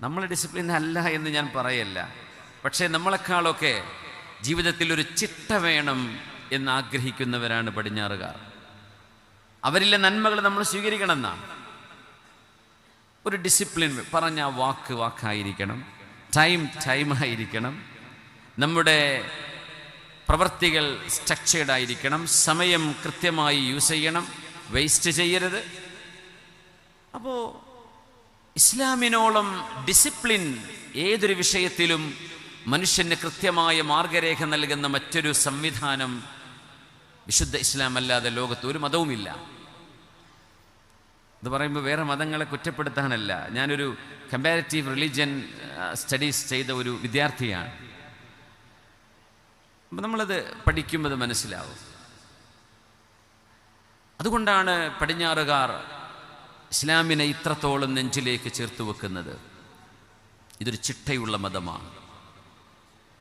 നമ്മൾ ഡിസിപ്ലിൻ അല്ല എന്ന് ഞാൻ പറയല്ല, പക്ഷേ നമ്മളെക്കാളൊക്കെ ജീവിതത്തിൽ ഒരു ചിട്ട വേണം എന്ന് ആഗ്രഹിക്കുന്നവരാണ് പടിഞ്ഞാറുകാർ. അവരിലെ നന്മകൾ നമ്മൾ സ്വീകരിക്കണം എന്നാണ്. ഒരു ഡിസിപ്ലിൻ, പറഞ്ഞ വാക്ക് വാക്കായിരിക്കണം, ടൈമായിരിക്കണം, നമ്മുടെ പ്രവൃത്തികൾ സ്ട്രക്ചേർഡ് ആയിരിക്കണം, സമയം കൃത്യമായി യൂസ് ചെയ്യണം, വേസ്റ്റ് ചെയ്യരുത്. അപ്പോൾ ഇസ്ലാമിനോളം ഡിസിപ്ലിൻ ഏതൊരു വിഷയത്തിലും മനുഷ്യന് കൃത്യമായ മാർഗരേഖ നൽകുന്ന മറ്റൊരു സംവിധാനം വിശുദ്ധ ഇസ്ലാം അല്ലാതെ ലോകത്ത് ഒരു മതവുമില്ല. ഇത് പറയുമ്പോൾ വേറെ മതങ്ങളെ കുറ്റപ്പെടുത്താനല്ല, ഞാനൊരു കമ്പാരിറ്റീവ് റിലീജിയൻ സ്റ്റഡീസ് ചെയ്ത ഒരു വിദ്യാർത്ഥിയാണ്. അപ്പം നമ്മളത് പഠിക്കുമ്പോൾ അത് മനസ്സിലാവും. അതുകൊണ്ടാണ് പടിഞ്ഞാറുകാർ ഇസ്ലാമിനെ ഇത്രത്തോളം നെഞ്ചിലേക്ക് ചേർത്ത് വെക്കുന്നത്. ഇതൊരു ചിട്ടയുള്ള മതമാണ്.